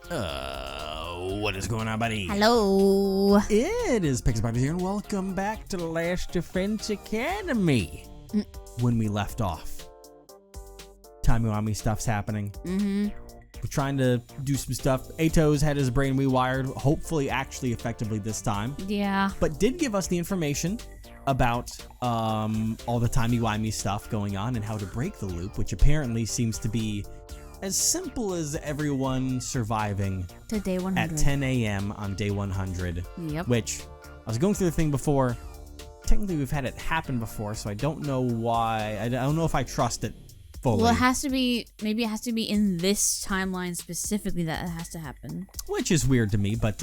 What is going on, buddy? Hello. It is Pixelparty here, and welcome back to Last Defense Academy. When we left off, timey-wimey stuff's happening. We're trying to do some stuff. Ato's had his brain rewired, hopefully actually effectively this time. Yeah. But did give us the information about all the timey-wimey stuff going on and how to break the loop, which apparently seems to be as simple as everyone surviving To day 100. at 10 a.m. on day 100. Yep. Which, I was going through the thing before. Technically, we've had it happen before, so I don't know why. I don't know if I trust it fully. Well, it has to be, maybe it has to be in this timeline specifically that it has to happen. Which is weird to me, but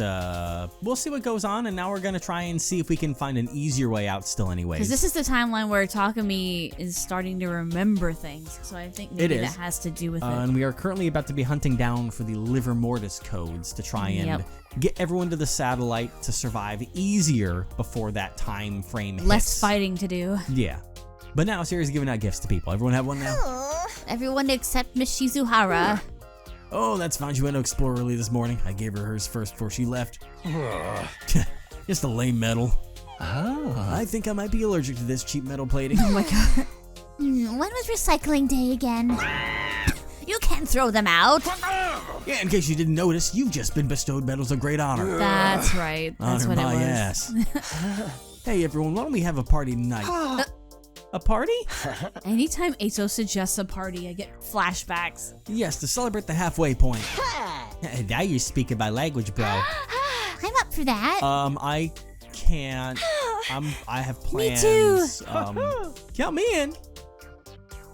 we'll see what goes on, and now we're going to try and see if we can find an easier way out still anyways. Because this is the timeline where Takumi is starting to remember things, so I think maybe that has to do with it. And we are currently about to be hunting down for the Liver Mortis codes to try and get everyone to the satellite to survive easier before that time frame hits. Less fighting to do. Yeah. But now Siri's giving out gifts to people. Everyone have one now? Everyone except Miss Shizuhara. Oh, that's fine. She went to explore early this morning. I gave her hers first before she left. Just a lame metal. I think I might be allergic to this cheap metal plating. Oh my god. When was recycling day again? You can't throw them out. Yeah, in case you didn't notice, you've just been bestowed medals of great honor. That's right. That's Honor what it my was. ass. Hey everyone, why don't we have a party tonight? A party? Anytime Ato suggests a party, I get flashbacks. Yes, to celebrate the halfway point. Now you're speaking my language, bro. I'm up for that. I can't. I have Me plans. Count me in.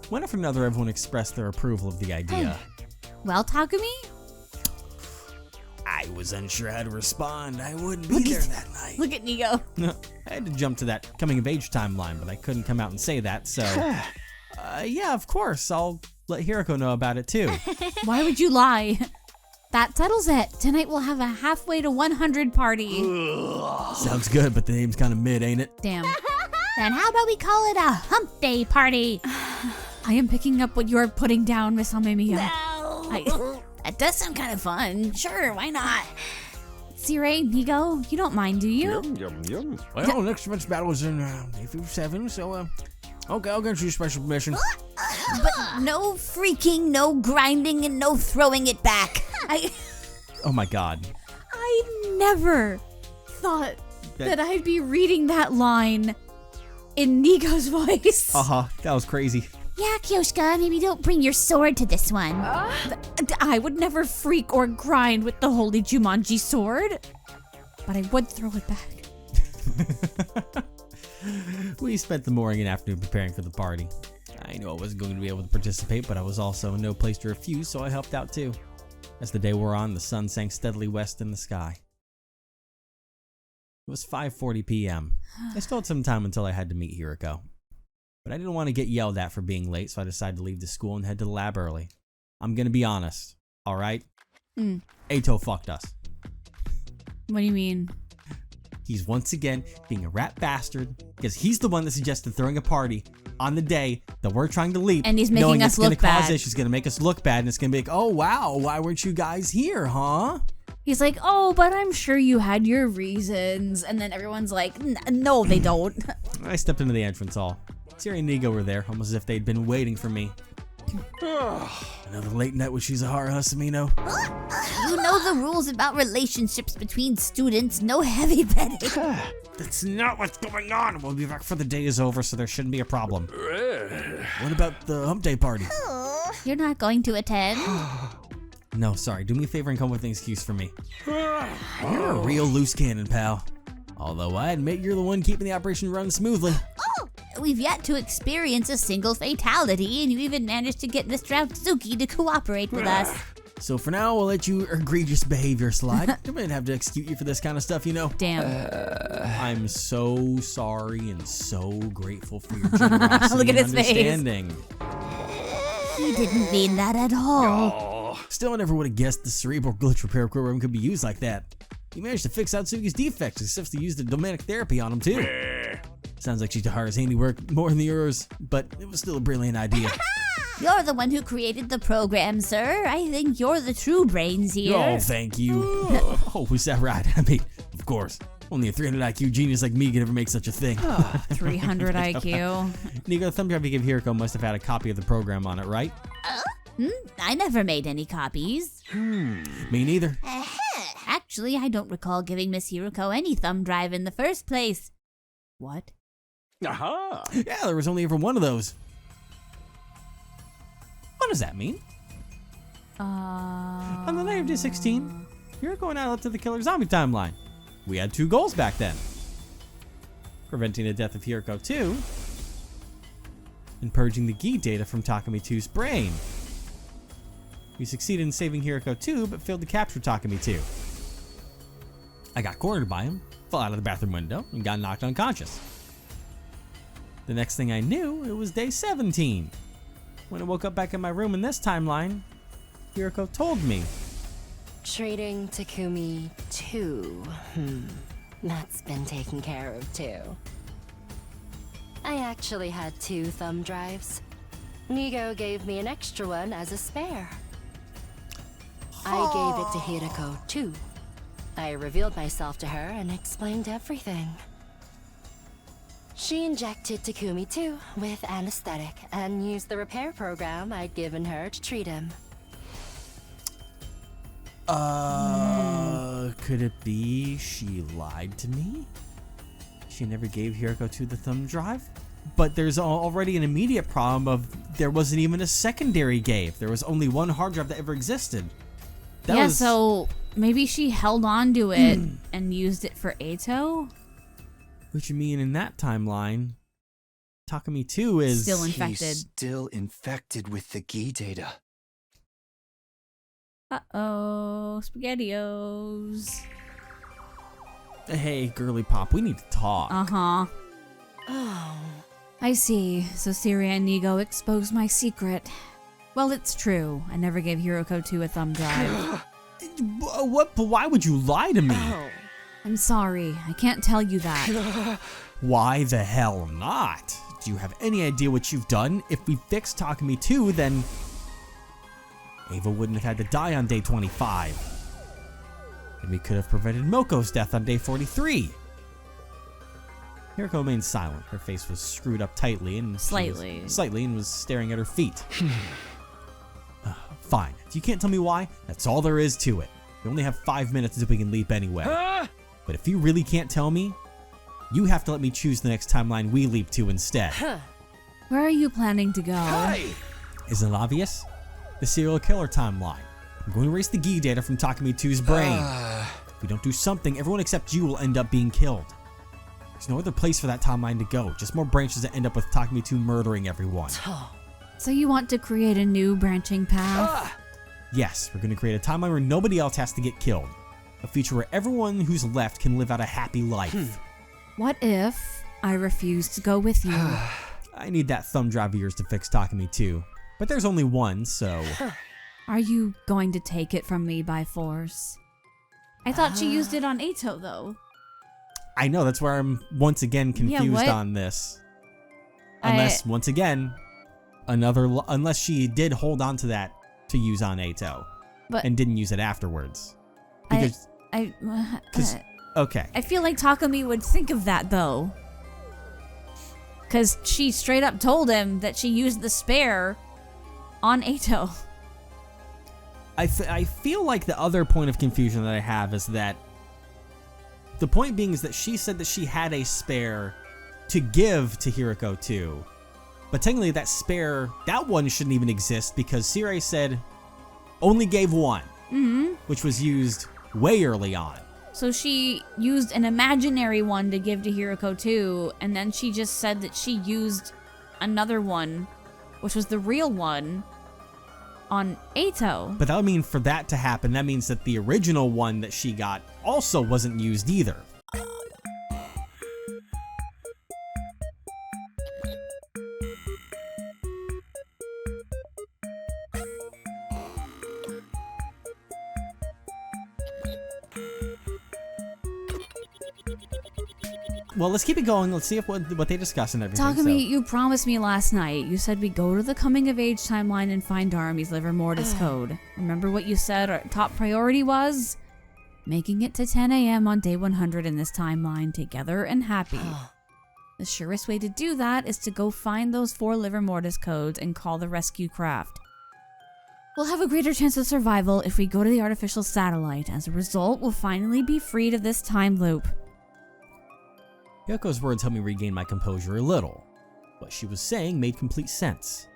When after another, everyone expressed their approval of the idea. Well, Takumi? I was unsure how to respond. I wouldn't be there that night. Look at Nigo. I had to jump to that coming of age timeline, but I couldn't come out and say that, so yeah, of course, I'll let Hiroko know about it too. Why would you lie? That settles it. Tonight we'll have a halfway to 100 party. Sounds good, but the name's kind of mid, ain't it? Damn. Then how about we call it a hump day party? I am picking up what you're putting down, Miss Amemiya. That does sound kind of fun. Sure, why not? Sire, Nigo, you don't mind, do you? Well, next month's battle is in 857, so okay, I'll get you special permission. But no freaking, no grinding, and no throwing it back. Oh my god. I never thought that I'd be reading that line in Nigo's voice. That was crazy. Yeah, Kyoshka, maybe don't bring your sword to this one. I would never freak or grind with the holy Jumanji sword, but I would throw it back. We spent the morning and afternoon preparing for the party. I knew I wasn't going to be able to participate, but I was also in no place to refuse, so I helped out too. As the day wore on, the sun sank steadily west in the sky. It was 5:40 p.m. I still had some time until I had to meet Hiroko. But I didn't want to get yelled at for being late, so I decided to leave the school and head to the lab early. I'm gonna be honest, alright? Ato fucked us. What do you mean? He's once again being a rat bastard because he's the one that suggested throwing a party on the day that we're trying to leave. And he's making knowing us it's gonna look cause bad. issues, gonna make us look bad, and it's gonna be like, oh wow, why weren't you guys here, huh? He's like, oh, but I'm sure you had your reasons. And then everyone's like, no, they don't. I stepped into the entrance hall. Siri and Nigo were there, almost as if they'd been waiting for me. Another late night with Shizuhara Hasamino. You know the rules about relationships between students. No heavy petting. That's not what's going on. We'll be back for the day is over, so there shouldn't be a problem. What about the hump day party? You're not going to attend? No, sorry. Do me a favor and come with an excuse for me. You're a real loose cannon, pal. Although I admit you're the one keeping the operation running smoothly. We've yet to experience a single fatality, and you even managed to get Mr. Atsuki to cooperate with us. So for now, we'll let your egregious behavior slide. I'm gonna have to execute you for this kind of stuff, you know. Damn. I'm so sorry and so grateful for your generosity Look at and his face. understanding. He didn't mean that at all. Still, I never would have guessed the cerebral glitch repair program could be used like that. You managed to fix Atsuki's defects, except to use the domestic therapy on him too. Sounds like Shizuhara's handiwork more than yours, but it was still a brilliant idea. You're the one who created the program, sir. I think you're the true brains here. Oh, thank you. Oh, is that right? I mean, of course. Only a 300 IQ genius like me could ever make such a thing. 300 IQ. Nico, the thumb drive you gave Hiroko must have had a copy of the program on it, right? I never made any copies. Me neither. Actually, I don't recall giving Miss Hiroko any thumb drive in the first place. What? Aha! Yeah, there was only ever one of those. What does that mean? On the night of day 16, Hiroko and I left to the Killer Zombie timeline. We had 2 goals back then. Preventing the death of Hiroko 2 and purging the Gi data from Takumi 2's brain. We succeeded in saving Hiroko 2, but failed to capture Takumi 2. I got cornered by him, fell out of the bathroom window, and got knocked unconscious. The next thing I knew, it was day 17. When I woke up back in my room in this timeline, Hiroko told me. Treating Takumi too. That's been taken care of too. I actually had 2 thumb drives. Nigo gave me an extra one as a spare. I gave it to Hiroko too. I revealed myself to her and explained everything. She injected Takumi too with anesthetic and used the repair program I'd given her to treat him. Could it be she lied to me? She never gave Hiroko 2 the thumb drive? But there's already an immediate problem of there wasn't even a secondary gave. There was only one hard drive that ever existed. So maybe she held on to it and used it for Eito? Which you mean in that timeline, Takumi 2 is Still infected. He's still infected with the Gi data. Uh-oh, SpaghettiOs. Hey, girly pop, we need to talk. Uh-huh. Oh. I see. So Syria and Nigo exposed my secret. Well, it's true. I never gave Hiroko 2 a thumb drive. What? But why would you lie to me? I'm sorry. I can't tell you that. Why the hell not? Do you have any idea what you've done? If we fixed Takumi 2, then Ava wouldn't have had to die on day 25. And we could have prevented Moko's death on day 43. Hiroko remained silent. Her face was screwed up tightly and Slightly. and was staring at her feet. Fine. If you can't tell me why, that's all there is to it. We only have 5 minutes until we can leap anyway. But if you really can't tell me, you have to let me choose the next timeline we leap to instead. Where are you planning to go? Isn't it obvious? The serial killer timeline. I'm going to erase the Gi data from Takumi 2's brain. If we don't do something, everyone except you will end up being killed. There's no other place for that timeline to go. Just more branches that end up with Takumi 2 murdering everyone. So you want to create a new branching path? Yes, we're going to create a timeline where nobody else has to get killed. A future where everyone who's left can live out a happy life. What if I refuse to go with you? I need that thumb drive of yours to fix Takumi 2. But there's only one, so... Are you going to take it from me by force? I thought she used it on Eito, though. I know, that's where I'm once again confused what? on this. Unless, once again, unless she did hold on to that to use on Eito. But and didn't use it afterwards. Because, okay. I feel like Takumi would think of that, though. Because she straight up told him that she used the spare on Eito. I feel like the other point of confusion that I have is that the point being is that she said that she had a spare to give to Hiroko 2. But technically that spare, that one shouldn't even exist because Sirei said only gave one, which was used way early on. So she used an imaginary one to give to Hiroko 2, and then she just said that she used another one, which was the real one, on Eito. But that would mean for that to happen, that means that the original one that she got also wasn't used either. Well, let's keep it going. Let's see if what they discuss and everything. Takumi, you promised me last night. You said we go to the coming of age timeline and find Darmy's liver mortis code. Remember what you said our top priority was? Making it to 10 a.m. on day 100 in this timeline, together and happy. The surest way to do that is to go find those 4 liver mortis codes and call the rescue craft. We'll have a greater chance of survival if we go to the artificial satellite. As a result, we'll finally be freed of this time loop. Yoko's words helped me regain my composure a little. What she was saying made complete sense.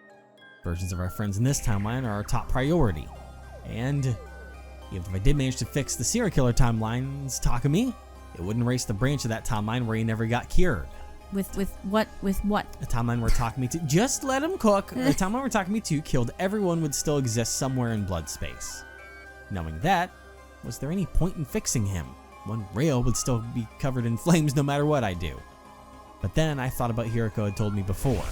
Versions of our friends in this timeline are our top priority. And even if I did manage to fix the serial killer timelines, Takumi, it wouldn't erase the branch of that timeline where he never got cured. With what? With what? The timeline where Takumi 2... Just let him cook! The timeline where Takumi 2 killed everyone would still exist somewhere in blood space. Knowing that, was there any point in fixing him? One rail would still be covered in flames no matter what I do. But then I thought about Hiroko had told me before.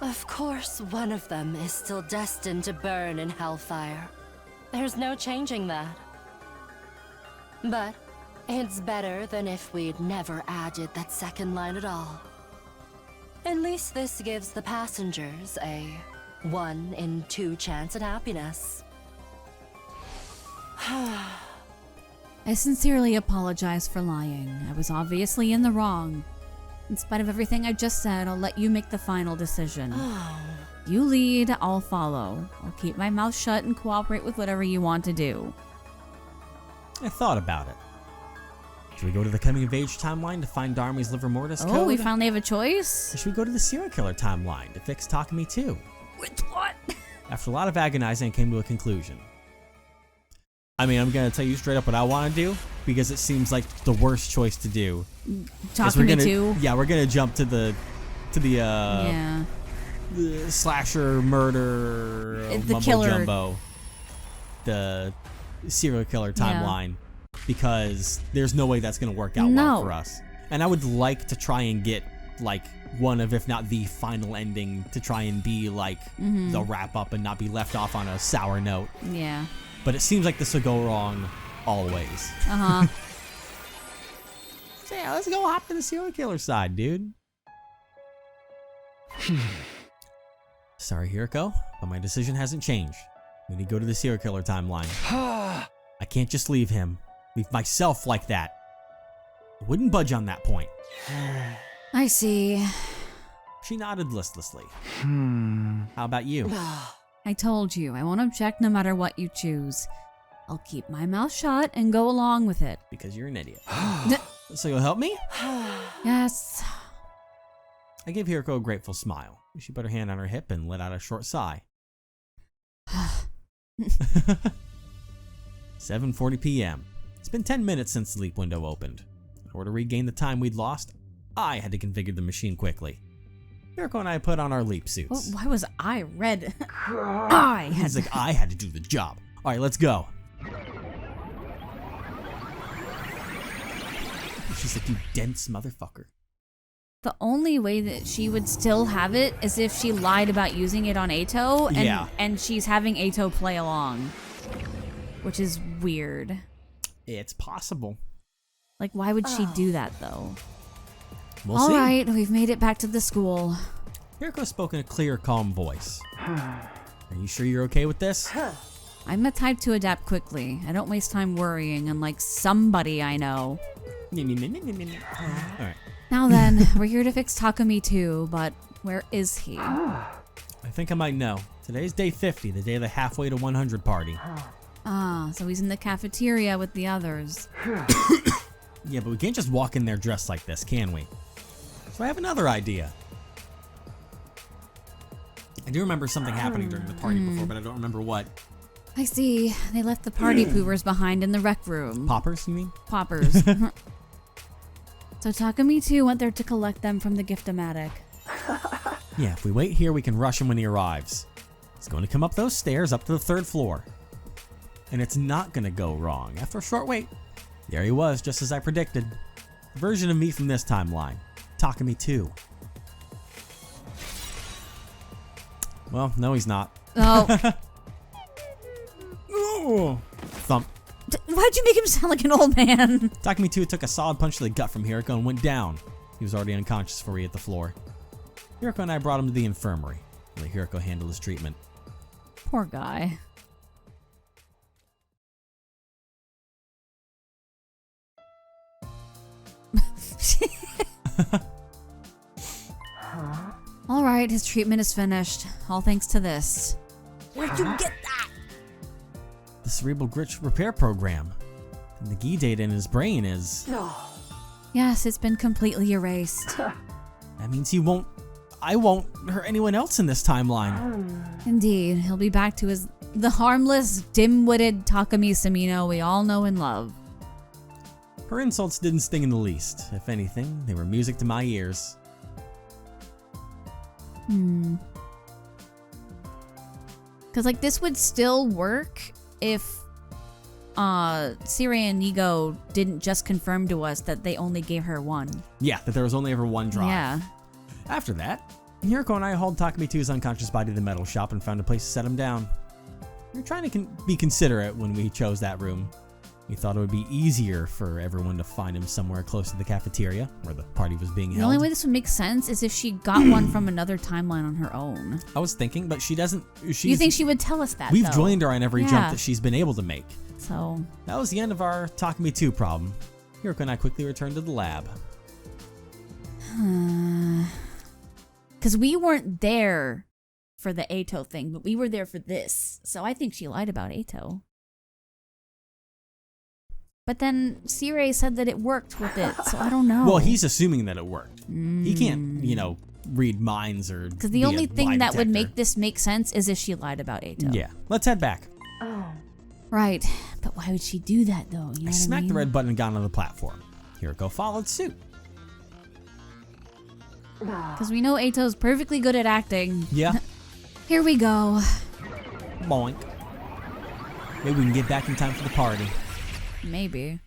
Of course, one of them is still destined to burn in hellfire. There's no changing that. But it's better than if we'd never added that second line at all. At least this gives the passengers a 1 in 2 chance at happiness. I sincerely apologize for lying. I was obviously in the wrong. In spite of everything I just said, I'll let you make the final decision. You lead, I'll follow. I'll keep my mouth shut and cooperate with whatever you want to do. I thought about it. Should we go to the coming of age timeline to find Darmy's liver mortis code? Oh, we finally have a choice? Or should we go to the serial killer timeline to fix Takumi 2? Which what? After a lot of agonizing, I came to a conclusion. I mean, I'm going to tell you straight up what I want to do, because it seems like the worst choice to do. Takumi 2? Yeah, we're going to jump to the yeah. the slasher murder The mumbo killer. jumbo, the serial killer timeline, because there's no way that's going to work out well for us. And I would like to try and get like one of, if not the final ending, to try and be like the wrap up and not be left off on a sour note. Yeah. But it seems like this will go wrong always. Uh-huh. So yeah, let's go hop to the serial killer side, dude. Sorry, Hiroko, but my decision hasn't changed. We need to go to the serial killer timeline. I can't just leave him. Leave myself like that. I wouldn't budge on that point. I see. She nodded listlessly. How about you? I told you, I won't object no matter what you choose. I'll keep my mouth shut and go along with it. Because you're an idiot. So you'll help me? Yes. I gave Hiroko a grateful smile. She put her hand on her hip and let out a short sigh. 7:40 p.m. It's been 10 minutes since the sleep window opened. In order to regain the time we'd lost, I had to configure the machine quickly. Hiroko and I put on our leap suits. Well, why was I red? I He's like, I had to do the job. All right, let's go. She's like, you dense motherfucker. The only way that she would still have it is if she lied about using it on Ato, and she's having Ato play along, which is weird. It's possible. Like, why would she do that, though? We'll All see. right, we've made it back to the school. Hiroko spoke in a clear, calm voice. Are you sure you're okay with this? I'm the type to adapt quickly. I don't waste time worrying, unlike somebody I know. All right. Now then, we're here to fix Takumi too, but where is he? I think I might know. Today's day 50, the day of the halfway to 100 party. Ah, so he's in the cafeteria with the others. Yeah, but we can't just walk in there dressed like this, can we? So I have another idea. I do remember something happening during the party before, but I don't remember what. I see. They left the party poopers behind in the rec room. Poppers, you mean? Poppers. So Takumi too went there to collect them from the gift-o-matic. Yeah, if we wait here, we can rush him when he arrives. He's going to come up those stairs up to the 3rd floor. And it's not going to go wrong. After a short wait, there he was, just as I predicted. A version of me from this timeline. Takumi 2. Well, no, he's not. Oh, Oh. Thump. Why'd you make him sound like an old man? Takumi 2 took a solid punch to the gut from Hiroko and went down. He was already unconscious before he hit the floor. Hiroko and I brought him to the infirmary. Let Hiroko handle his treatment. Poor guy. All right, his treatment is finished. All thanks to this. Where'd you get that? The cerebral glitch repair program. And the Gi data in his brain is... Yes, it's been completely erased. That means I won't hurt anyone else in this timeline. Indeed, he'll be back to the harmless, dim-witted Takumi Samino we all know and love. Her insults didn't sting in the least. If anything, they were music to my ears. Because, like, this would still work if Siri and Nigo didn't just confirm to us that they only gave her one. Yeah, that there was only ever one drive. Yeah. After that, Hiroko and I hauled Takumi 2's unconscious body to the metal shop and found a place to set him down. We were trying to be considerate when we chose that room. We thought it would be easier for everyone to find him somewhere close to the cafeteria where the party was being The held. only way this would make sense is if she got one from another timeline on her own. I was thinking, but she doesn't. You think she would tell us that, We've though? joined her on every jump Yeah. that she's been able to make. So... That was the end of our Takumi 2 problem. Hiroko and I quickly returned to the lab. Because we weren't there for the Ato thing, but we were there for this. So I think she lied about Ato. But then Siri said that it worked with it, so I don't know. Well, he's assuming that it worked. He can't, read minds or. Because the only thing that would make this make sense is if she lied about Ato. Yeah, let's head back. Right. But why would she do that, though? You know I smacked the red button and got on the platform. Hiroko followed suit. Because we know Ato's perfectly good at acting. Yeah. Here we go. Boink. Maybe we can get back in time for the party. Maybe.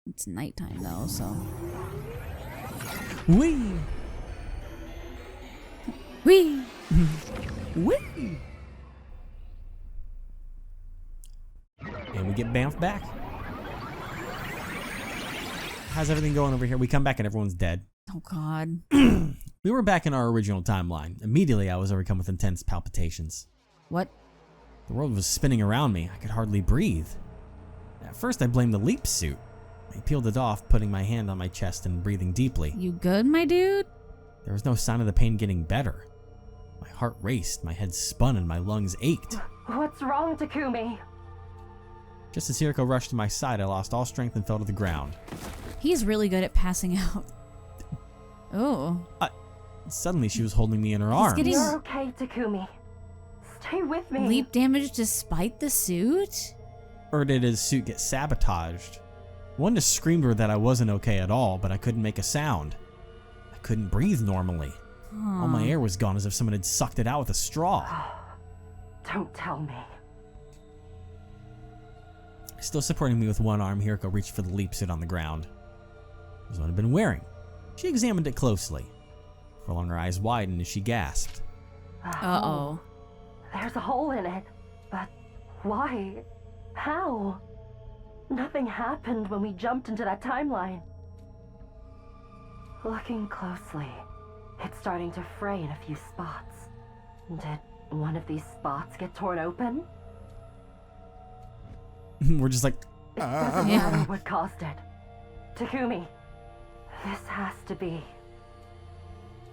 It's nighttime, though, so... Whee! Whee! Whee! And we get bamfed back. How's everything going over here? We come back and everyone's dead. Oh, God. We were back in our original timeline. Immediately, I was overcome with intense palpitations. What? The world was spinning around me. I could hardly breathe. At first, I blamed the leap suit. I peeled it off, putting my hand on my chest and breathing deeply. You good, my dude? There was no sign of the pain getting better. My heart raced, my head spun, and my lungs ached. What's wrong, Takumi? Just as Hiroko rushed to my side, I lost all strength and fell to the ground. He's really good at passing out. Oh. Suddenly, she was holding me in her arms. getting- You're okay, Takumi. Stay with me. Leap damage despite the suit? Or did his suit get sabotaged? I wanted to scream to her that I wasn't okay at all, but I couldn't make a sound. I couldn't breathe normally. All my air was gone as if someone had sucked it out with a straw. Don't tell me. Still supporting me with one arm, Hiroko reached for the leap suit on the ground. It was what I'd been wearing. She examined it closely. For long, her eyes widened as she gasped. Uh-oh. There's a hole in it. But why? How? Nothing happened when we jumped into that timeline. Looking closely, it's starting to fray in a few spots. Did one of these spots get torn open? We're just like, It doesn't matter what caused it. Takumi, this has to be.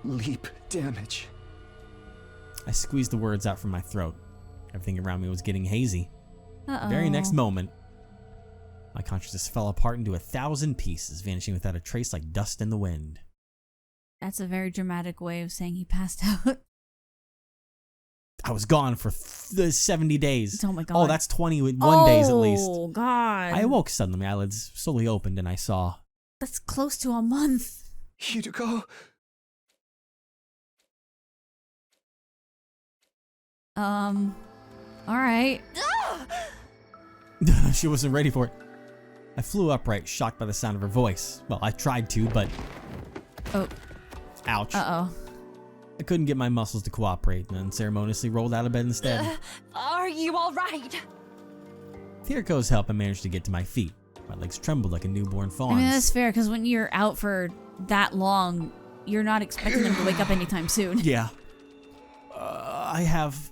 Leap damage. I squeezed the words out from my throat. Everything around me was getting hazy. Uh-oh. The very next moment, my consciousness fell apart into 1,000 pieces, vanishing without a trace like dust in the wind. That's a very dramatic way of saying he passed out. I was gone for 70 days. Oh my God. Oh, that's 21 days at least. Oh, God. I awoke suddenly. My eyelids slowly opened and I saw... That's close to a month. Hideko. Alright. She wasn't ready for it. I flew upright, shocked by the sound of her voice. Well, I tried to, but... Oh. Ouch. Uh-oh. I couldn't get my muscles to cooperate and unceremoniously rolled out of bed instead. Are you alright? With Hiriko's help, I managed to get to my feet. My legs trembled like a newborn fawn's. I mean, that's fair, because when you're out for that long, you're not expecting them to wake up anytime soon. Yeah. I have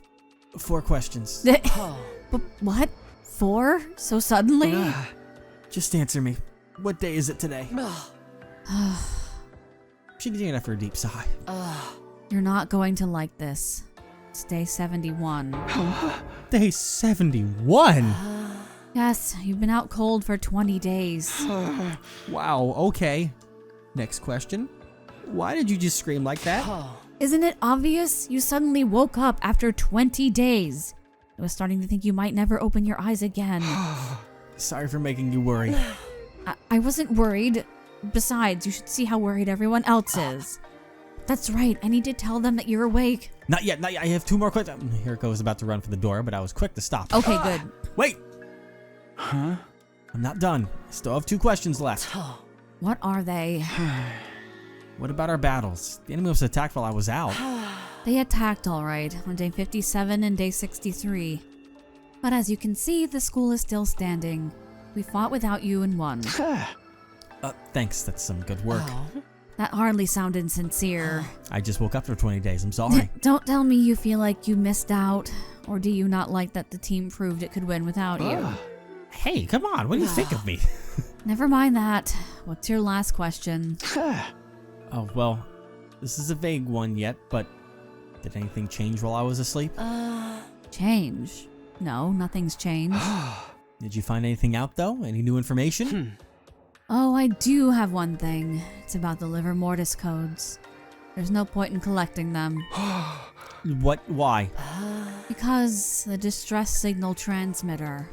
4 questions. But what? 4? So suddenly? Just answer me. What day is it today? She did it after a deep sigh. You're not going to like this. It's day 71. Day 71? Yes, you've been out cold for 20 days. Wow, okay. Next question. Why did you just scream like that? Isn't it obvious? You suddenly woke up after 20 days. I was starting to think you might never open your eyes again. Sorry for making you worry. I wasn't worried. Besides, you should see how worried everyone else is. That's right, I need to tell them that you're awake. Not yet. I have 2 more questions. Hiriko was about to run for the door, but I was quick to stop her. Okay, good. Wait! Huh? I'm not done. I still have 2 questions left. What are they? What about our battles? The enemy was attacked while I was out. They attacked all right on day 57 and day 63. But as you can see, the school is still standing. We fought without you and won. Thanks. That's some good work. That hardly sounded sincere. I just woke up for 20 days. I'm sorry. Don't tell me you feel like you missed out, or do you not like that the team proved it could win without you? Hey, come on. What do you think of me? Never mind that. What's your last question? Oh, well, this is a vague one yet, but did anything change while I was asleep? Change? No, nothing's changed. Did you find anything out, though? Any new information? Oh, I do have one thing. It's about the Liver Mortis codes. There's no point in collecting them. What? Why? Because the distress signal transmitter.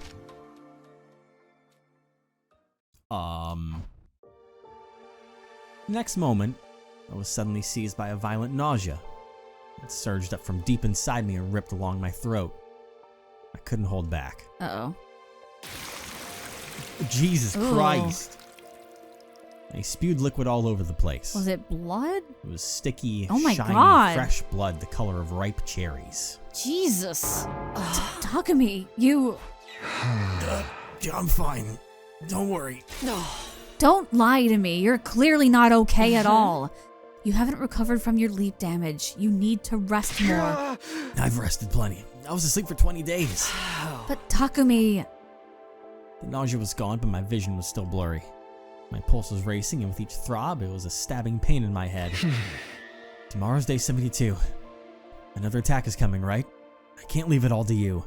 Next moment, I was suddenly seized by a violent nausea. It surged up from deep inside me and ripped along my throat. I couldn't hold back. Uh-oh. Jesus Ooh. Christ! I spewed liquid all over the place. Was it blood? It was sticky, Oh my shiny, God. fresh blood the color of ripe cherries. Jesus. Takumi, you... I'm fine. Don't worry. Don't lie to me. You're clearly not okay at all. You haven't recovered from your leap damage. You need to rest more. I've rested plenty. I was asleep for 20 days. But Takumi... The nausea was gone, but my vision was still blurry. My pulse was racing, and with each throb, it was a stabbing pain in my head. Tomorrow's day 72. Another attack is coming, right? I can't leave it all to you.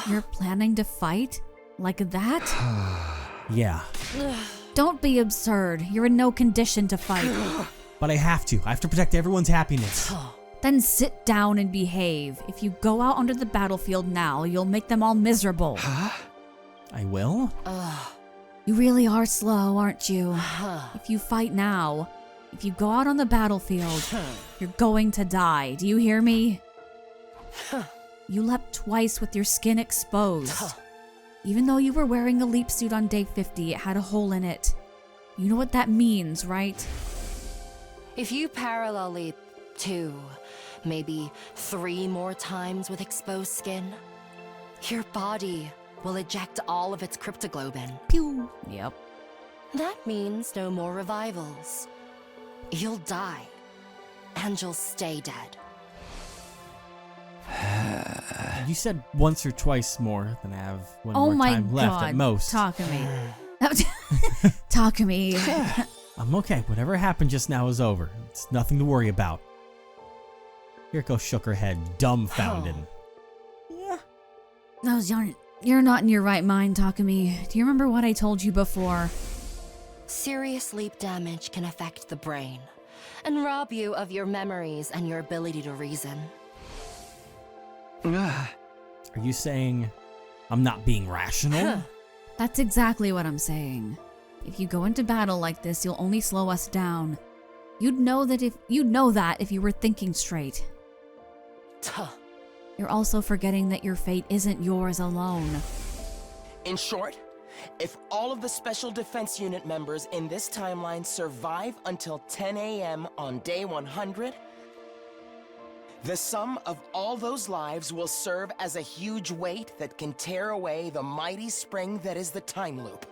You're planning to fight? Like that? Yeah, Don't be absurd. You're in no condition to fight. but I have to. I have to protect everyone's happiness. Then sit down and behave. If you go out onto the battlefield now, you'll make them all miserable. I will? You really are slow, aren't you? If you fight now, if you go out on the battlefield, you're going to die. Do you hear me? You leapt twice with your skin exposed. Even though you were wearing a leap suit on day 50, it had a hole in it. You know what that means, right? If you parallel leap 2, maybe 3 more times with exposed skin, your body will eject all of its cryptoglobin. Pew. Yep. That means no more revivals. You'll die, and you'll stay dead. You said once or twice more than I have one Oh more my time left god. at most. Takumi. Takumi. I'm okay. Whatever happened just now is over. It's nothing to worry about. Hiriko shook her head, dumbfounded. You're not in your right mind, Takumi. Do you remember what I told you before? Serious leap damage can affect the brain and rob you of your memories and your ability to reason. Are you saying I'm not being rational? That's exactly what I'm saying. If you go into battle like this, you'll only slow us down. You'd know that if you were thinking straight. Tuh. You're also forgetting that your fate isn't yours alone. In short, if all of the Special Defense Unit members in this timeline survive until 10 a.m. on day 100, The sum of all those lives will serve as a huge weight that can tear away the mighty spring that is the time loop.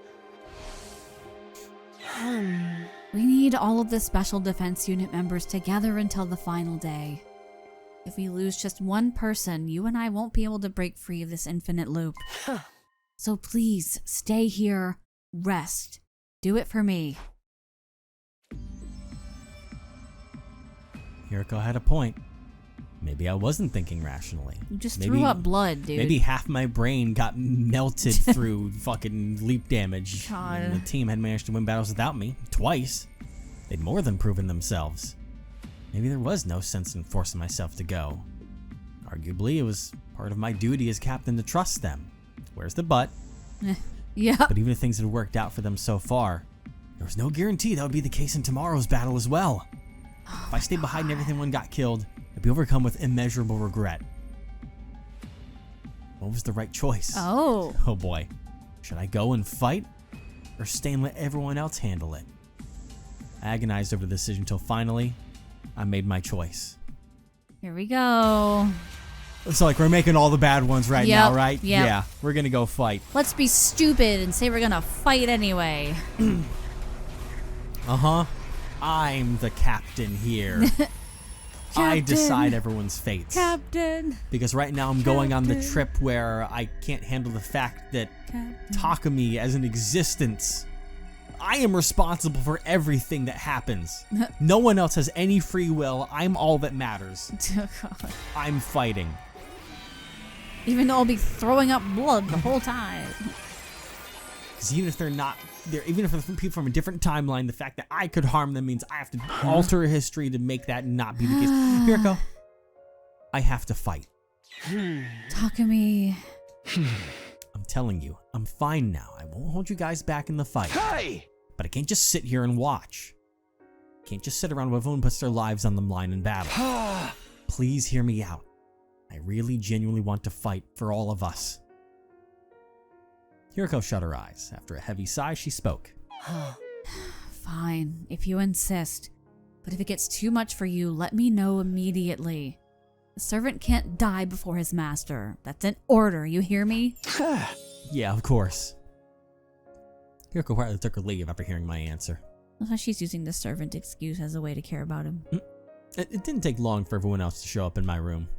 We need all of the Special Defense Unit members together until the final day. If we lose just one person, you and I won't be able to break free of this infinite loop. So please, stay here, rest. Do it for me. Hiriko had a point. Maybe I wasn't thinking rationally. You just Maybe- threw up blood, dude. Maybe half my brain got melted through fucking leap damage. God. And the team had managed to win battles without me twice. They'd more than proven themselves. Maybe there was no sense in forcing myself to go. Arguably, it was part of my duty as captain to trust them. Where's the but? Yeah. But even if things had worked out for them so far, there was no guarantee that would be the case in tomorrow's battle as well. If I stayed behind and everyone got killed, I'd be overcome with immeasurable regret. What was the right choice? Oh. Oh boy. Should I go and fight? Or stay and let everyone else handle it? I agonized over the decision until finally, I made my choice. Here we go. So like we're making all the bad ones right now, Yep, right? yep. Yeah, we're gonna go fight. Let's be stupid and say we're gonna fight anyway. Uh-huh. I'm the captain here. I decide everyone's fates. Captain. Because right now I'm going on the trip where I can't handle the fact that Takumi as an existence, I am responsible for everything that happens. No one else has any free will. I'm all that matters. Oh, God. I'm fighting. Even though I'll be throwing up blood the whole time. Because even if they're not there, even if they're people from a different timeline, the fact that I could harm them means I have to alter history to make that not be the case. Hiriko, I have to fight. Takumi. I'm telling you, I'm fine now. I won't hold you guys back in the fight. Hey! But I can't just sit here and watch. I can't just sit around while everyone puts their lives on the line in battle. Please hear me out. I really genuinely want to fight for all of us. Hiriko shut her eyes. After a heavy sigh, she spoke. Fine, if you insist. But if it gets too much for you, let me know immediately. The servant can't die before his master. That's an order, you hear me? Yeah, of course. Hiriko quietly took her leave after hearing my answer. That's why she's using the servant excuse as a way to care about him. It didn't take long for everyone else to show up in my room.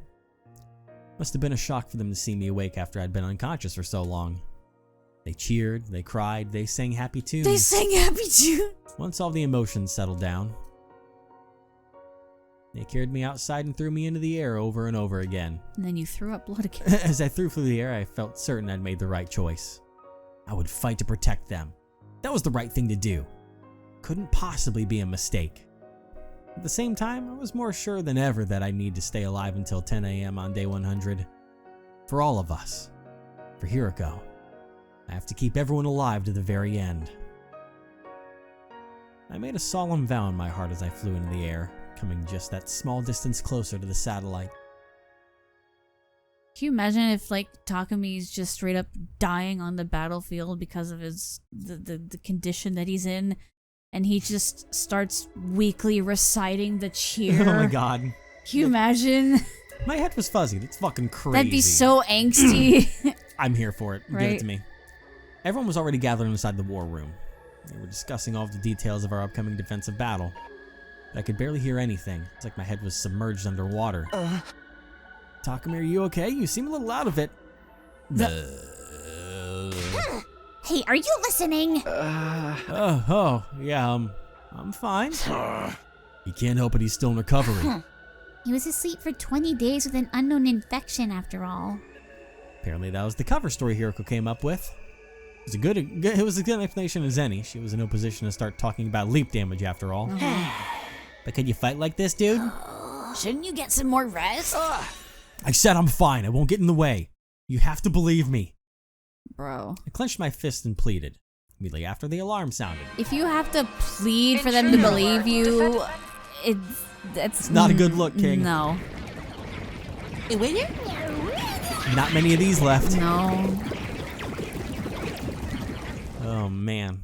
Must have been a shock for them to see me awake after I'd been unconscious for so long. They cheered, they cried, they sang happy tunes. They sang happy tunes! Once all the emotions settled down, they carried me outside and threw me into the air over and over again. And then you threw up blood again. As I threw through the air, I felt certain I'd made the right choice. I would fight to protect them. That was the right thing to do. Couldn't possibly be a mistake. At the same time, I was more sure than ever that I need to stay alive until 10 a.m. on day 100. For all of us. For Hiriko. I have to keep everyone alive to the very end. I made a solemn vow in my heart as I flew into the air, coming just that small distance closer to the satellite. Can you imagine if, like, Takumi's just straight up dying on the battlefield because of his the condition that he's in, and he just starts weakly reciting the cheer? Oh my god. Can you imagine? My head was fuzzy. That's fucking crazy. That'd be so angsty. I'm here for it. Give Right. it to me. Everyone was already gathered inside the war room. They were discussing all of the details of our upcoming defensive battle. But I could barely hear anything. It's like my head was submerged underwater. Takumi, are you okay? You seem a little out of it. Hey, are you listening? Yeah, I'm fine. You can't help it, he's still in recovery. He was asleep for 20 days with an unknown infection after all. Apparently that was the cover story Hiriko came up with. It was a good explanation as any. She was in no position to start talking about leap damage after all. But can you fight like this, dude? Shouldn't you get some more rest? I said I'm fine. I won't get in the way. You have to believe me. Bro. I clenched my fist and pleaded. Immediately after the alarm sounded. If you have to plead for them to believe you, it's not a good look, King. No. Not many of these left. No. Oh, man.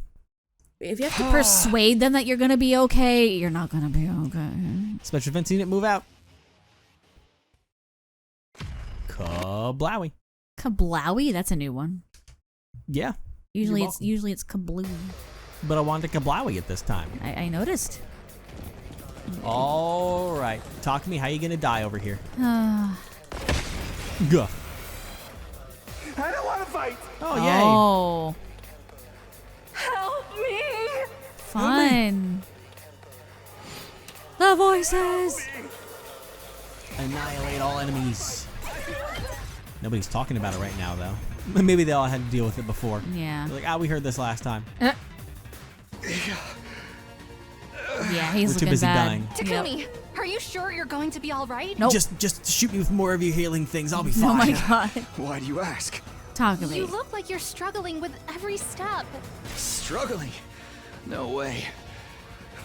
If you have to persuade them that you're gonna be okay, you're not gonna be okay. Special Defense Unit, move out. Kablowie. Kablowie? That's a new one. Yeah. Usually You're it's welcome. Kablooey. But I wanted Kablowie at this time. I noticed. All right. Talk to me. How you going to die over here? Uh, Gah. I don't want to fight. Oh, yay. oh, Help me! fun. The voices. Annihilate all enemies. Nobody's talking about it right now, though. Maybe they all had to deal with it before. Yeah. They're like, we heard this last time. Yeah, he's We're too looking busy bad. dying. Takumi, are you sure you're going to be all right? Nope. Just shoot me with more of your healing things. I'll be Oh my fine. god. Why do you ask? Talk to me. You look like you're struggling with every step. Struggling? No way.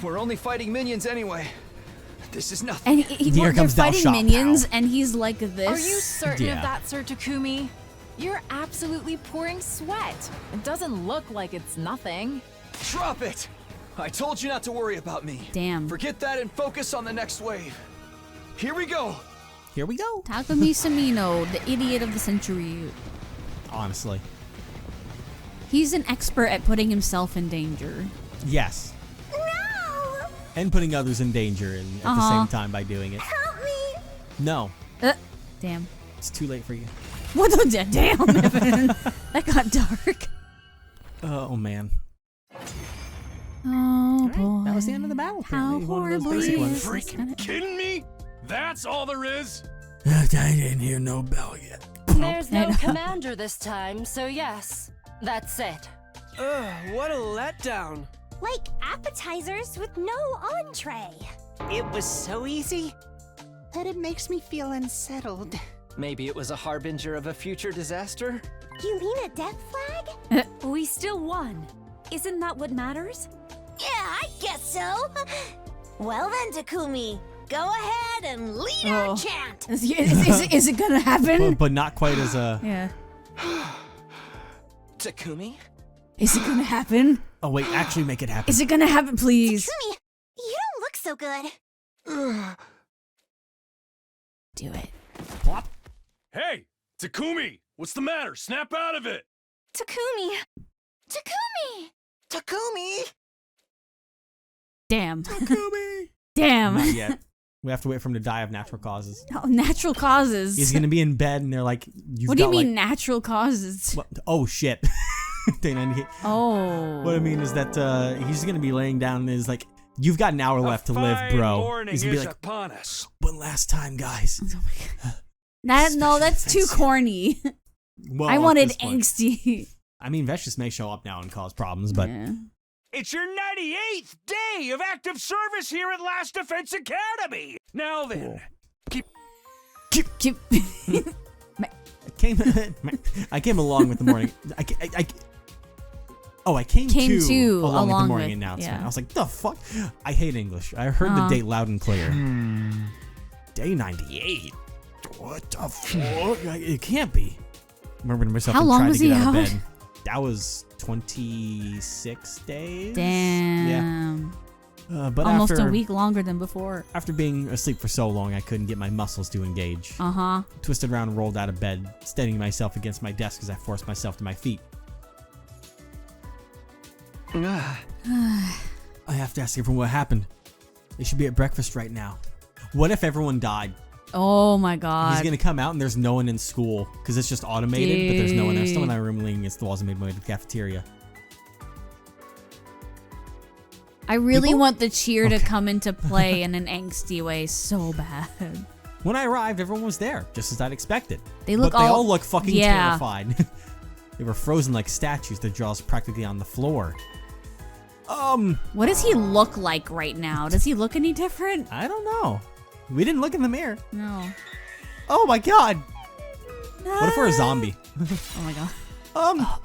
We're only fighting minions anyway. This is nothing. And Here they're comes thou fighting shalt, minions, pal. and he's like this. Are you certain Yeah. of that, Sir Takumi? You're absolutely pouring sweat. It doesn't look like it's nothing. Drop it! I told you not to worry about me. Damn. Forget that and focus on the next wave. Here we go. Here we go. Takumi Samino, the idiot of the century. Honestly. He's an expert at putting himself in danger. Yes. No! And putting others in danger at the same time by doing it. Help me! No. Damn. It's too late for you. What the damn, Evan. That got dark. Oh, man. Oh boy. That was the end of the battle. How apparently. One of those horribly basic is ones. this Freaking gonna- kidding me? That's all there is? I didn't hear no bell yet. There's I no know. commander this time, so yes, that's it. Ugh, what a letdown. Like appetizers with no entree. It was so easy. But it makes me feel unsettled. Maybe it was a harbinger of a future disaster? You mean a death flag? We still won. Isn't that what matters? Yeah, I guess so. Well then, Takumi, go ahead and lead our Oh. chant. Is it gonna happen? But not quite as a... Yeah. Takumi? Is it gonna happen? Oh, wait. Actually make it happen. Is it gonna happen, please? Takumi, you don't look so good. Do it. Plop. Hey, Takumi, what's the matter? Snap out of it. Takumi! Takumi! Takumi? Damn. Takumi. Damn. Not yet. We have to wait for him to die of natural causes. Oh, natural causes. He's gonna be in bed, and they're like, "You've What do you got, mean like, natural causes? what- oh shit." Day 98. Oh. What I mean is that he's gonna be laying down and is like, "You've got an hour left to live, bro." Morning He's gonna be is like, upon us. "One last time, guys." That's too Special corny. Well, I at wanted this point. angsty. I mean, Vicious may show up now and cause problems, but Yeah. It's your 98th day of active service here at Last Defense Academy. Now then, Keep- I came along with the morning. I came Came to to along with the along morning with- announcement. yeah. I was like, the fuck? I hate English. I heard the date loud and clear. Day 98. What the fuck? It can't be. Remember to myself How and long tried was to get he out of out? bed. That was 26 days. Damn. Yeah. But Almost after, a week longer than before. After being asleep for so long, I couldn't get my muscles to engage. Uh-huh. Twisted around and rolled out of bed, steadying myself against my desk as I forced myself to my feet. I have to ask everyone what happened. They should be at breakfast right now. What if everyone died? Oh my god. He's gonna come out and there's no one in school because it's just automated, but there's no one there. Still in my room leaning against the walls and made my way to the cafeteria. I really People? want the cheer to Okay. come into play in an angsty way so bad. When I arrived, everyone was there, just as I'd expected. They look but they all- all look fucking yeah. terrified. They were frozen like statues, their jaws practically on the floor. What does he look like right now? Does he look any different? I don't know. We didn't look in the mirror. No. Oh my god. What if we're a zombie? Oh my god.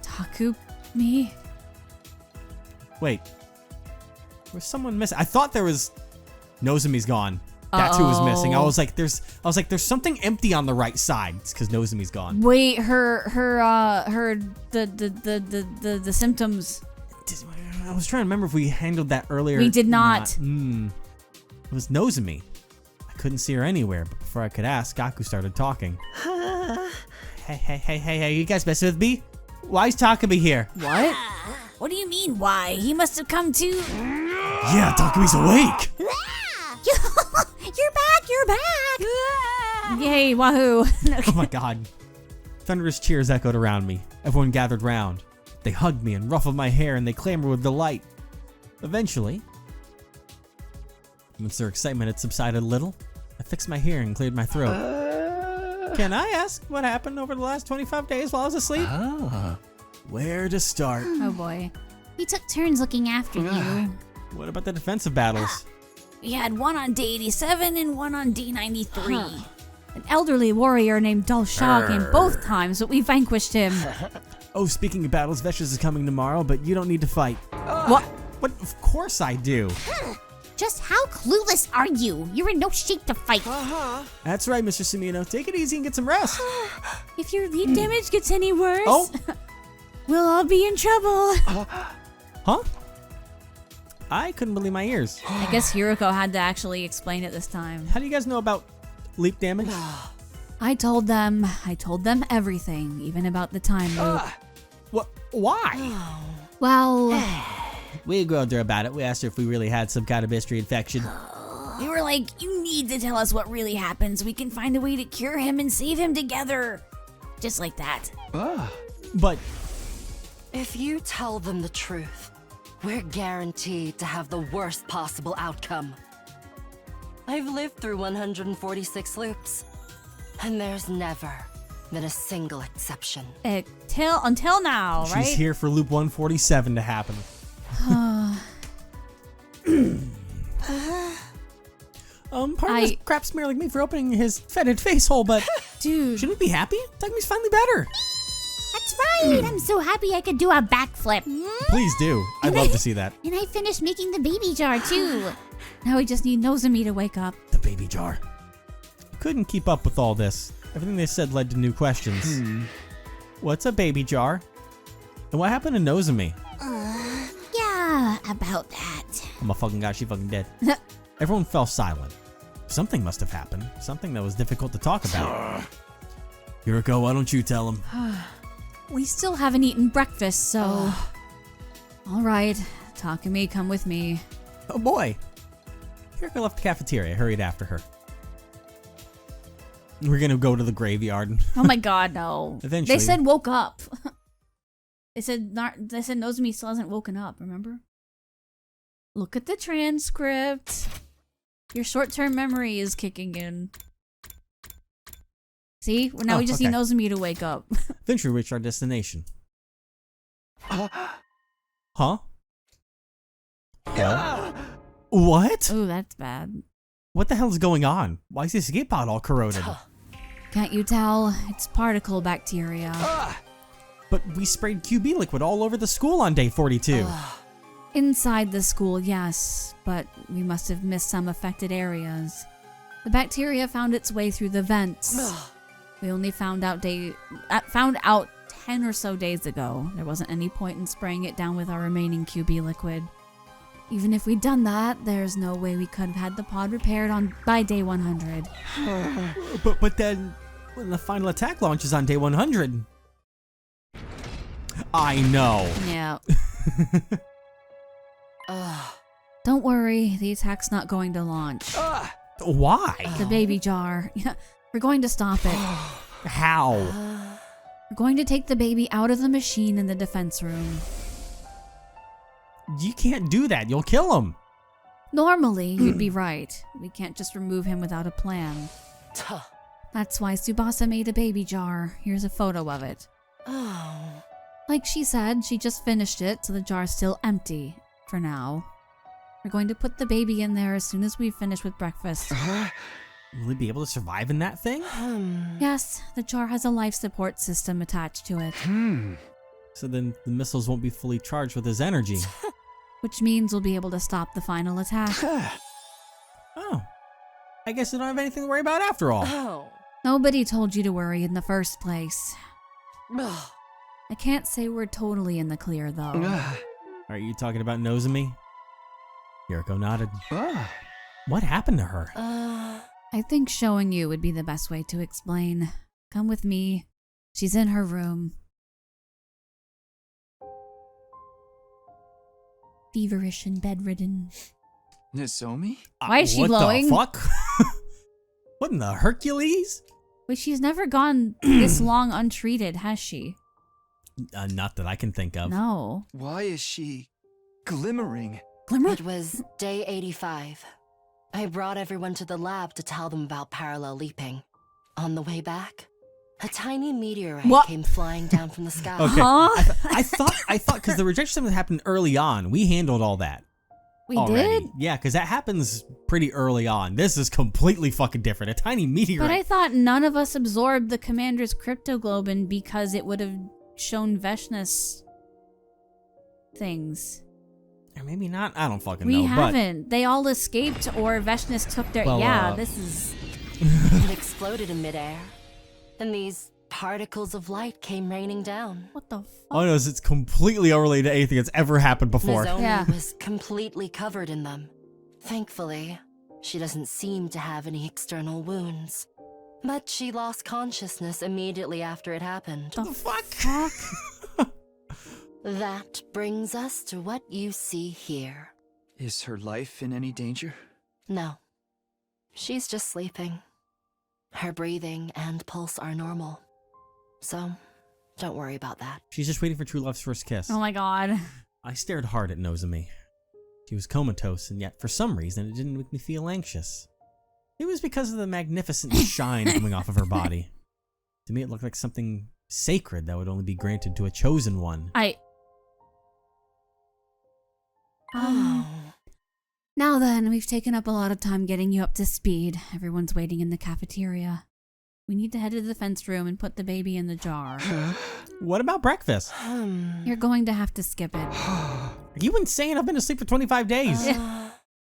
Takumi. Wait. Was someone missing? I thought there was Nozomi's gone. That's who was missing. I was like, there's something empty on the right side. It's because Nozomi's gone. Wait, the symptoms. I was trying to remember if we handled that earlier. We did not. It was Nozomi. I couldn't see her anywhere, but before I could ask, Gaku started talking. Hey, you guys messing with me? Why is Takumi here? What? What do you mean, why? He must have come to... Yeah, Takumi's awake! You're back! Yay, wahoo. Oh my god. Thunderous cheers echoed around me. Everyone gathered round. They hugged me and ruffled my hair and they clamored with delight. Eventually, once their excitement had subsided a little, I fixed my hair and cleared my throat. Can I ask what happened over the last 25 days while I was asleep? Where to start? Oh boy. We took turns looking after you. What about the defensive battles? We had one on day 87 and one on day 93. An elderly warrior named Dulshak in both times, but we vanquished him. Oh, speaking of battles, Vesh's is coming tomorrow, but you don't need to fight. What? What? Of course I do. Just how clueless are you? You're in no shape to fight. That's right, Mr. Sumino. Take it easy and get some rest. If your lead damage gets any worse, Oh. we'll all be in trouble. Huh? I couldn't believe my ears. I guess Hiroko had to actually explain it this time. How do you guys know about leap damage? I told them everything, even about the time loop. What? Why? Well, We grilled her about it. We asked her if we really had some kind of mystery infection. We were like, you need to tell us what really happened so we can find a way to cure him and save him together. Just like that. But If you tell them the truth, we're guaranteed to have the worst possible outcome. I've lived through 146 loops, and there's never been a single exception. until now, right? she's here for loop 147 to happen. Part of this crap smear like me for opening his fetid face hole, but Dude. shouldn't we be happy? Takumi's finally better. That's right! I'm so happy I could do a backflip. Please do. I'd love to see that. And I finished making the baby jar too. Now we just need Nozomi to wake up. The baby jar. Couldn't keep up with all this. Everything they said led to new questions. What's a baby jar? And what happened to Nozomi? Yeah, about that. Oh my fucking god, she fucking dead. Everyone fell silent. Something must have happened. Something that was difficult to talk about. Hiroko, why don't you tell him? We still haven't eaten breakfast, so... Alright, Takumi, come with me. Oh boy. Hiroko left the cafeteria, hurried after her. We're gonna go to the graveyard. Oh my god, no. Eventually. They said woke up. They said Nozomi still hasn't woken up, remember? Look at the transcript. Your short-term memory is kicking in. See? Well, now we just need Nozomi to wake up. Eventually reached our destination. Huh? What? Oh, that's bad. What the hell is going on? Why is this escape pod all corroded? Can't you tell? It's particle bacteria. But we sprayed QB liquid all over the school on day 42. Inside the school, yes, but we must have missed some affected areas. The bacteria found its way through the vents. We only found out 10 or so days ago. There wasn't any point in spraying it down with our remaining QB liquid. Even if we'd done that, there's no way we could have had the pod repaired by day 100. But then, when the final attack launches on day 100... I know. Yeah. Don't worry, the attack's not going to launch. Why? The baby jar. We're going to stop it. How? We're going to take the baby out of the machine in the defense room. You can't do that. You'll kill him. Normally, you'd be right. We can't just remove him without a plan. That's why Tsubasa made a baby jar. Here's a photo of it. Like she said, she just finished it, so the jar's still empty. For now. We're going to put the baby in there as soon as we finish with breakfast. Will he be able to survive in that thing? Yes, the jar has a life support system attached to it. So then the missiles won't be fully charged with his energy. Which means we'll be able to stop the final attack. Oh. I guess I don't have anything to worry about after all. Nobody told you to worry in the first place. I can't say we're totally in the clear, though. Are you talking about Nozomi? Hiroko nodded. What happened to her? I think showing you would be the best way to explain. Come with me. She's in her room. Feverish and bedridden. Nozomi? Why is she what glowing? The fuck? What in the Hercules? Wait, she's never gone this long untreated, has she? Not that I can think of. No. Why is she glimmering? Glimmer? It was day 85. I brought everyone to the lab to tell them about parallel leaping. On the way back, a tiny meteorite came flying down from the sky. Okay. Huh? I thought because the rejection that happened early on, we handled all that. We already. did? Yeah, because that happens pretty early on. This is completely fucking different. A tiny meteorite. But I thought none of us absorbed the commander's cryptoglobin because it would have shown Veshna's things. Or maybe not. I don't fucking We know. haven't. They all escaped or Veshna's took their... Well, this is... It exploded in midair, and these particles of light came raining down. What the fuck? Oh no, it's completely unrelated to anything that's ever happened before. Nozomi was completely covered in them. Thankfully, she doesn't seem to have any external wounds. But she lost consciousness immediately after it happened. The fuck? That brings us to what you see here. Is her life in any danger? No. She's just sleeping. Her breathing and pulse are normal. So, don't worry about that. She's just waiting for true love's first kiss. Oh my god. I stared hard at Nozomi. She was comatose, and yet for some reason it didn't make me feel anxious. It was because of the magnificent shine coming off of her body. To me, it looked like something sacred that would only be granted to a chosen one. Now then, we've taken up a lot of time getting you up to speed. Everyone's waiting in the cafeteria. We need to head to the defense room and put the baby in the jar. What about breakfast? You're going to have to skip it. Are you insane? I've been asleep for 25 days.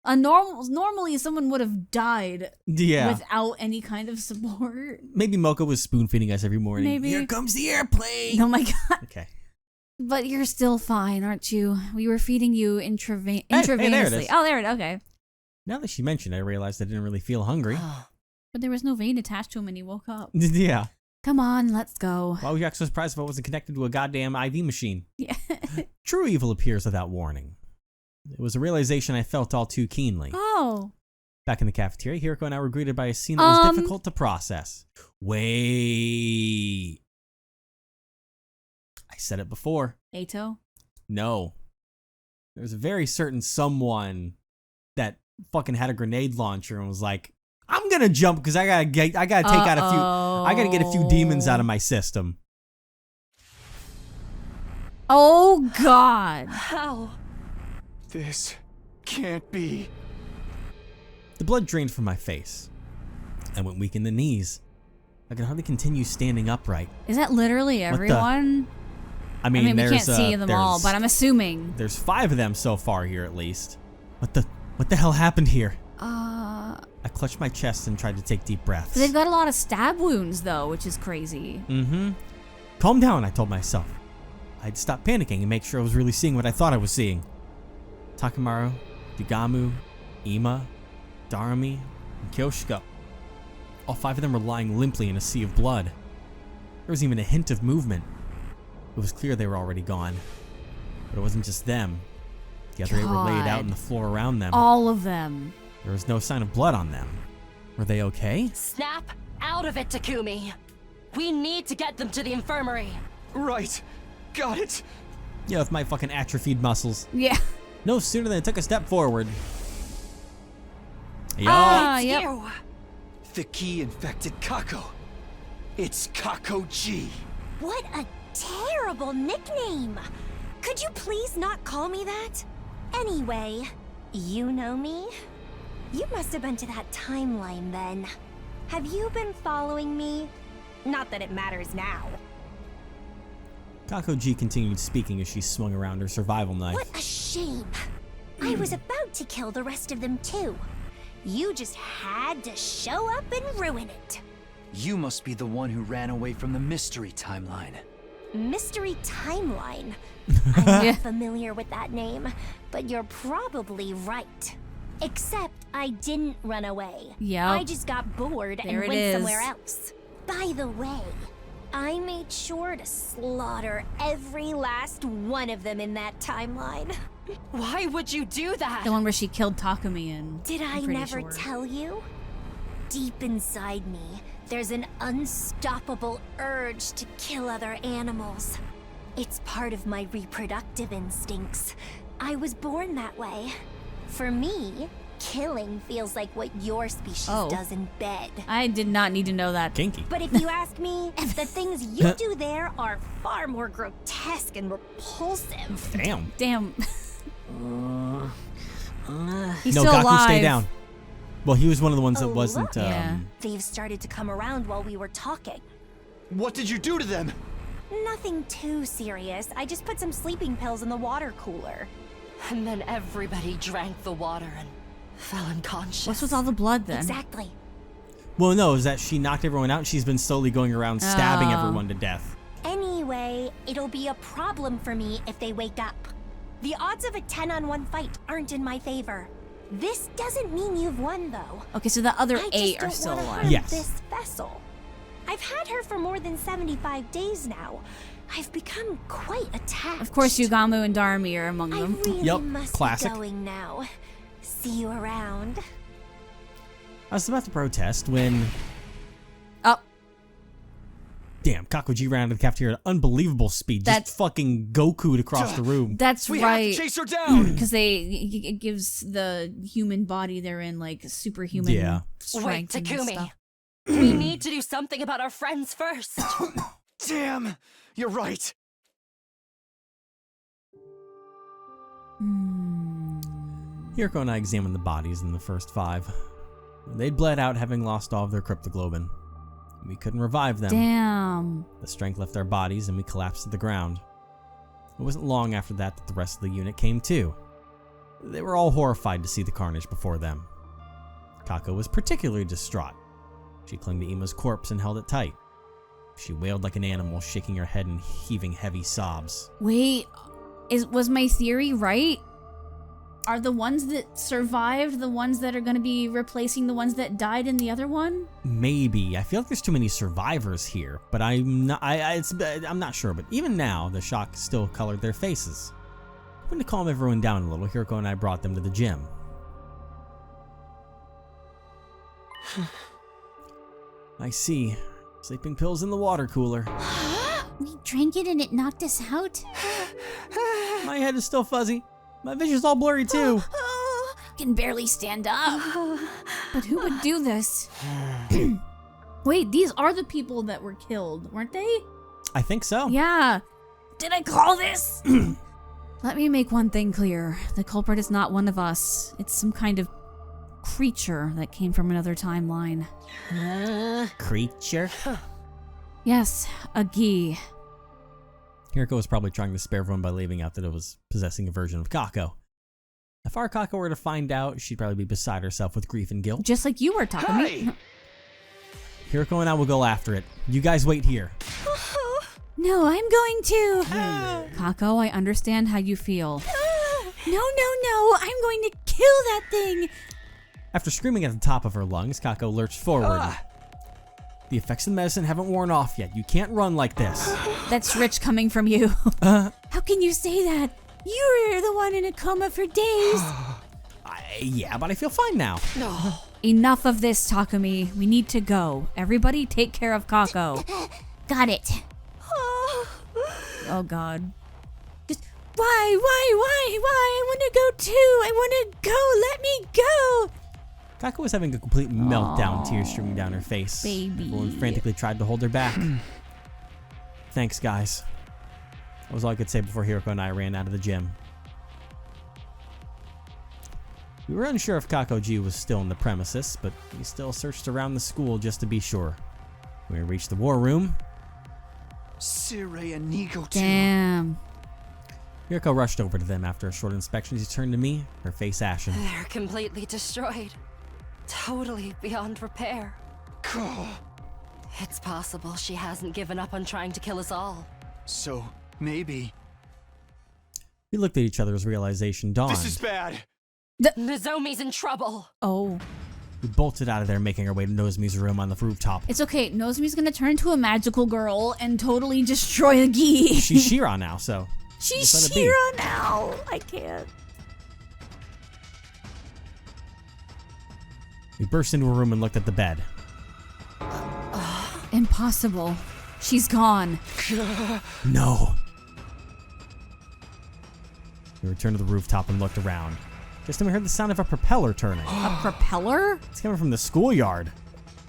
Normally someone would have died without any kind of support. Maybe Mocha was spoon feeding us every morning. Maybe. Here comes the airplane. Oh my god. Okay. But you're still fine, aren't you? We were feeding you intravenously. there it is. Oh, there it is. Okay. Now that she mentioned it, I realized I didn't really feel hungry. But there was no vein attached to him when he woke up. Yeah. Come on, let's go. Why was you so surprised if I wasn't connected to a goddamn IV machine? Yeah. True evil appears without warning. It was a realization I felt all too keenly. Oh. Back in the cafeteria, Hiriko and I were greeted by a scene that was difficult to process. Wait. I said it before. Ato? No. There's a very certain someone that fucking had a grenade launcher and was like, I'm gonna jump because I gotta get a few demons out of my system. Oh god. How? This can't be. The blood drained from my face. I went weak in the knees. I could hardly continue standing upright. Is that literally everyone? I mean, we can't see them all, but I'm assuming. There's 5 of them so far here at least. What the hell happened here? I clutched my chest and tried to take deep breaths. They've got a lot of stab wounds though, which is crazy. Calm down, I told myself. I'd stop panicking and make sure I was really seeing what I thought I was seeing. Takemaru, Yugamu, Ima, Darumi, and Kyoshiko. All 5 of them were lying limply in a sea of blood. There was even a hint of movement. It was clear they were already gone. But it wasn't just them. The other 8 were laid out on the floor around them. All of them. There was no sign of blood on them. Were they okay? Snap out of it, Takumi. We need to get them to the infirmary. Right. Got it. Yeah, with my fucking atrophied muscles. Yeah. No sooner than I took a step forward. Yep. The key infected Kako. It's Kako G. What a terrible nickname! Could you please not call me that? Anyway, you know me? You must have been to that timeline then. Have you been following me? Not that it matters now. Kako G continued speaking as she swung around her survival knife. What a shame. I was about to kill the rest of them too. You just had to show up and ruin it. You must be the one who ran away from the mystery timeline. Mystery timeline? I'm not familiar with that name, but you're probably right. Except I didn't run away. Yep. I just got bored and went somewhere else. By the way, I made sure to slaughter every last one of them in that timeline. Why would you do that? The one where she killed Takumi in. Did I I'm pretty never sure. tell you? Deep inside me, there's an unstoppable urge to kill other animals. It's part of my reproductive instincts. I was born that way. For me, killing feels like what your species does in bed. I did not need to know that. Kinky. But if you ask me, the things you do there are far more grotesque and repulsive. Damn. Damn. He's No, still Gaku, alive. stay down. Well, he was one of the ones that Oh, wasn't. look. Yeah. They've started to come around while we were talking. What did you do to them? Nothing too serious. I just put some sleeping pills in the water cooler. And then everybody drank the water and fell unconscious. What's with all the blood then? Exactly. Well, no, is that she knocked everyone out and she's been slowly going around stabbing Oh. everyone to death. Anyway, it'll be a problem for me if they wake up. The odds of a 10-on-1 fight aren't in my favor. This doesn't mean you've won, though. Okay, so the other I 8 just are don't still wanna alive. harm Yes. this vessel. I've had her for more than 75 days now. I've become quite attached. Of course, Yugamu and Darami are among I them. really Yep, must classic. be going now. See you around. I was about to protest when. Oh, Damn, Kakuji ran into the cafeteria at unbelievable speed. That's- Just fucking Goku'd across the room. that's We have right. to chase her down! Because it gives the human body they're in like superhuman Yeah. Wait, strength and Takumi. stuff. We need to do something about our friends first. Damn! You're right. Hiroko and I examined the bodies in the first 5. They'd bled out, having lost all of their cryptoglobin. We couldn't revive them. Damn. The strength left our bodies and we collapsed to the ground. It wasn't long after that that the rest of the unit came to. They were all horrified to see the carnage before them. Kako was particularly distraught. She clung to Ima's corpse and held it tight. She wailed like an animal, shaking her head and heaving heavy sobs. Wait, was my theory right? Are the ones that survived the ones that are going to be replacing the ones that died in the other one? Maybe. I feel like there's too many survivors here, but I'm not sure. But even now, the shock still colored their faces. Hoping to calm everyone down a little, Hiroko and I brought them to the gym. I see. Sleeping pills in the water cooler. We drank it and it knocked us out? My head is still fuzzy. My vision's all blurry too. I can barely stand up. But who would do this? Wait, these are the people that were killed, weren't they? I think so. Yeah. Did I call this? Let me make one thing clear. The culprit is not one of us. It's some kind of creature that came from another timeline. Creature? Yes, a Gi. Hiroko was probably trying to spare everyone by leaving out that it was possessing a version of Kako. If our Kako were to find out, she'd probably be beside herself with grief and guilt. Just like you were, Takumi. Hey! Hiroko and I will go after it. You guys wait here. No, I'm going to. Kako, I understand how you feel. No, I'm going to kill that thing. After screaming at the top of her lungs, Kako lurched forward. The effects of the medicine haven't worn off yet. You can't run like this. That's rich coming from you. How can you say that? You were the one in a coma for days. Yeah, but I feel fine now. Enough of this, Takumi. We need to go. Everybody take care of Kako. Got it. Oh, God. Just, why? I want to go too. I want to go. Let me go. Kako was having a complete meltdown, tears streaming down her face. Baby. Everyone frantically tried to hold her back. Thanks, guys. That was all I could say before Hiroko and I ran out of the gym. We were unsure if Kakoji was still in the premises, but we still searched around the school just to be sure. When we reached the war room, Sirei and Nigo too. Damn. Hiroko rushed over to them after a short inspection. She turned to me, her face ashen. They're completely destroyed. Totally beyond repair. It's possible she hasn't given up on trying to kill us all. So, maybe. We looked at each other as realization dawned. This is bad. Nozomi's in trouble. Oh. We bolted out of there, making our way to Nozomi's room on the rooftop. It's okay. Nozomi's gonna turn into a magical girl and totally destroy the gi. She's She-Ra now, so... She's just let it be. She-Ra now. I can't. We burst into her room and looked at the bed. Impossible. She's gone. No. We returned to the rooftop and looked around. Just then we heard the sound of a propeller turning. A propeller? It's coming from the schoolyard.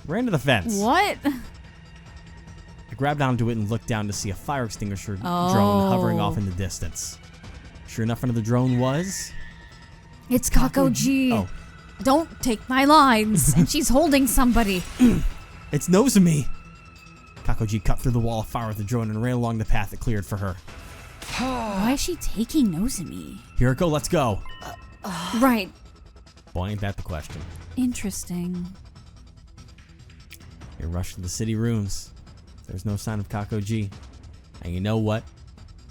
Ran to the fence. What? I grabbed onto it and looked down to see a fire extinguisher drone hovering off in the distance. Sure enough, under the drone was... It's Kakoji. Oh. Don't take my lines. And she's holding somebody. It's Nozomi. Kakoji cut through the wall of fire with the drone and ran along the path it cleared for her. Why is she taking Nozomi? Hiroko, let's go. Right. Boy, ain't that the question. Interesting. We rushed to the city rooms. There's no sign of Kakoji. And you know what?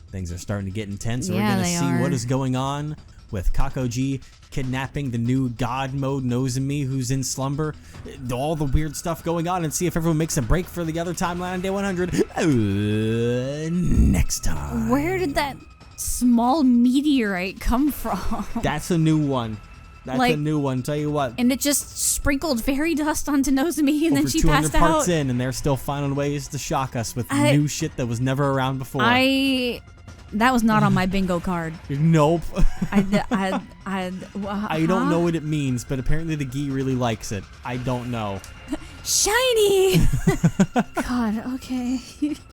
Things are starting to get intense. And Yeah, we're going to they see are. what is going on with Kakoji kidnapping the new god mode Nozomi who's in slumber. All the weird stuff going on, and see if everyone makes a break for the other timeline on day 100. Next time. Where did that small meteorite come from? That's a new one. That's Like- a new one. Tell you what. And it just sprinkled fairy dust onto Nozomi, and then Over she 200 passed parts out. in, and they're still finding ways to shock us with I- new shit that was never around before. That was not on my bingo card. Nope. I don't know what it means, but apparently the gi really likes it. I don't know. Shiny! God, okay.